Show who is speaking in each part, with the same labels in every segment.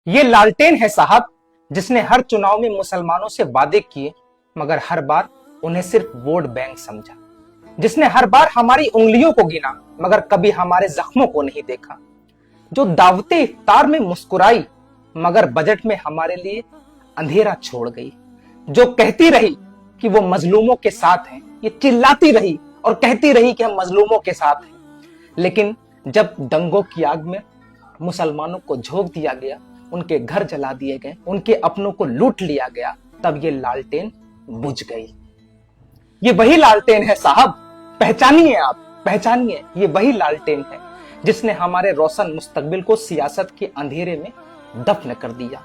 Speaker 1: ये लालटेन है साहब, जिसने हर चुनाव में मुसलमानों से वादे किए मगर हर बार उन्हें सिर्फ वोट बैंक समझा। जिसने हर बार हमारी उंगलियों को गिना मगर कभी हमारे जख्मों को नहीं देखा। जो दावते इफ्तार में मुस्कुराई मगर बजट में हमारे लिए अंधेरा छोड़ गई। जो कहती रही कि वो मजलूमों के साथ हैं, ये चिल्लाती रही और कहती रही कि हम मजलूमों के साथ हैं, लेकिन जब दंगों की आग में मुसलमानों को झोंक दिया गया, उनके घर जला दिए गए, उनके अपनों को लूट लिया गया, तब ये लालटेन बुझ गई। ये वही लालटेन है साहब, पहचानिए आप, पहचानिए। ये वही लालटेन है जिसने हमारे रोशन मुस्तकबिल को सियासत के अंधेरे में दफन कर दिया,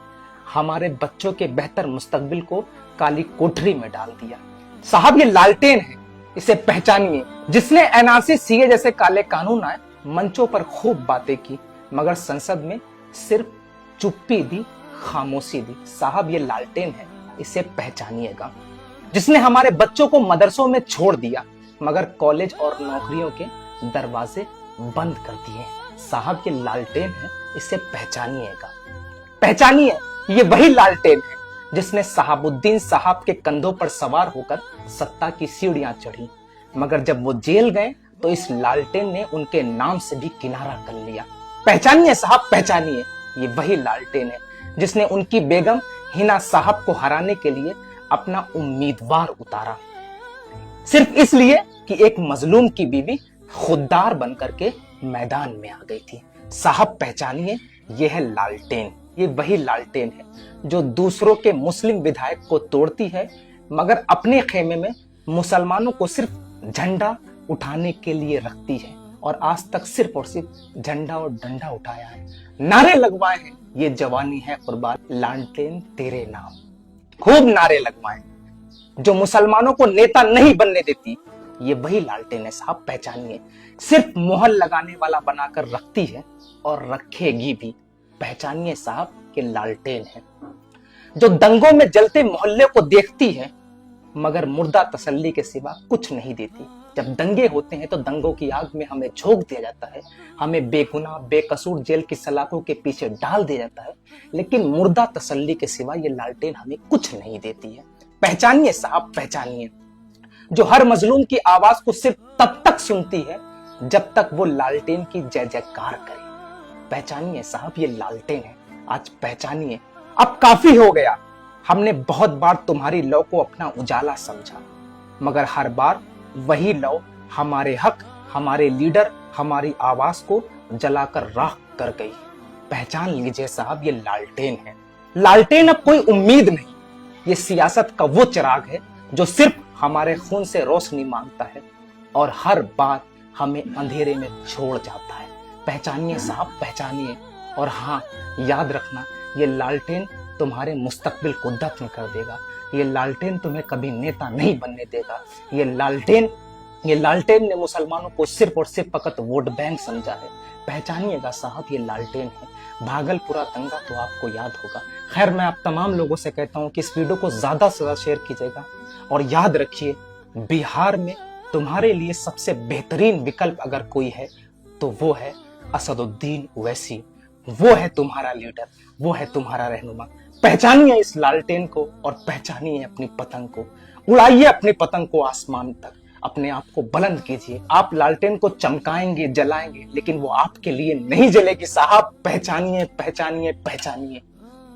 Speaker 1: हमारे बच्चों के बेहतर मुस्तकबिल को काली कोठरी में डाल दिया। साहब ये लालटेन है, इसे पहचानिए। जिसने एनआरसी सीए जैसे काले कानून आए, मंचों पर खूब बातें की मगर संसद में सिर्फ चुप्पी दी, खामोशी दी। साहब ये लालटेन है, इसे पहचानिएगा। जिसने हमारे बच्चों को मदरसों में छोड़ दिया मगर कॉलेज और नौकरियों के दरवाजे बंद कर दिए। साहब ये लालटेन है, इसे पहचानिएगा, पहचानिए। ये वही लालटेन है जिसने सहाबुद्दीन साहब के कंधों पर सवार होकर सत्ता की सीढ़ियां चढ़ी मगर जब वो जेल गए तो इस लालटेन ने उनके नाम से भी किनारा कर लिया। पहचानिए साहब, पहचानिए। ये वही लालटेन है जिसने उनकी बेगम हिना साहब को हराने के लिए अपना उम्मीदवार उतारा, सिर्फ इसलिए कि एक मजलूम की बीवी खुददार बनकर के मैदान में आ गई थी। साहब पहचानिए, ये है लालटेन। ये वही लालटेन है जो दूसरों के मुस्लिम विधायक को तोड़ती है मगर अपने खेमे में मुसलमानों को सिर्फ झंडा उठाने के लिए रखती है, और आज तक सिर्फ और सिर्फ झंडा और डंडा उठाया है, नारे लगवाए हैं। ये जवानी है कुर्बान लालटेन तेरे नाम, खूब नारे लगवाए। जो मुसलमानों को नेता नहीं बनने देती, ये वही लालटेन है साहब, पहचानिए। सिर्फ मोहर लगाने वाला बनाकर रखती है और रखेगी भी। पहचानिए साहब, ये लालटेन है। जो दंगों में जलते मोहल्ले को देखती है मगर मुर्दा तसल्ली के सिवा कुछ नहीं देती। जब दंगे होते हैं तो दंगों की आग में हमें झोंक दिया जाता है, हमें बेगुनाह बेकसूर जेल की सलाखों के पीछे डाल दिया जाता है, लेकिन मुर्दा तसल्ली के सिवा ये लालटेन हमें कुछ नहीं देती है। पहचानिए साहब, पहचानिए। जो हर मजलूम की आवाज को सिर्फ तब तक सुनती है जब तक वो लालटेन की जय जयकार करे। पहचानिए साहब, ये लालटेन है, आज पहचानिए। अब काफी हो गया, हमने बहुत बार तुम्हारी लौ को अपना उजाला समझा मगर हर बार वही लौ हमारे हक, हमारे लीडर, हमारी आवाज को जलाकर राख कर गई। पहचान लीजिए साहब, ये लालटेन है। लालटेन अब कोई उम्मीद नहीं, ये सियासत का वो चिराग है जो सिर्फ हमारे खून से रोशनी मांगता है और हर बार हमें अंधेरे में छोड़ जाता है। पहचानिए साहब, पहचानिए। और हाँ, याद रखना, ये लालटेन तुम्हारे मुस्तकबिल को दफन कर देगा। ये लालटेन तुम्हें कभी नेता नहीं बनने देगा। ये लालटेन ने मुसलमानों को सिर्फ और सिर्फ फकत वोट बैंक समझा है। पहचानिएगा साहब, ये लालटेन है। भागलपुरा दंगा तो आपको याद होगा। खैर, मैं आप तमाम लोगों से कहता हूं कि इस वीडियो को ज्यादा से ज्यादा शेयर कीजिएगा और याद रखिए, बिहार में तुम्हारे लिए सबसे बेहतरीन विकल्प अगर कोई है तो वो है असदुद्दीन ओवैसी। वो है तुम्हारा लीडर, वो है तुम्हारा रहनुमा। पहचानिए इस लालटेन को और पहचानिए अपनी पतंग को। उड़ाइए अपनी पतंग को आसमान तक, अपने आप को बुलंद कीजिए। आप लालटेन को चमकाएंगे, जलाएंगे, लेकिन वो आपके लिए नहीं जलेगी साहब। पहचानिए, पहचानिए, पहचानिए।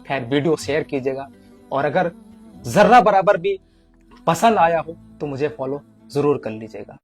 Speaker 1: खैर, वीडियो शेयर कीजिएगा और अगर जर्रा बराबर भी पसंद आया हो तो मुझे फॉलो जरूर कर लीजिएगा।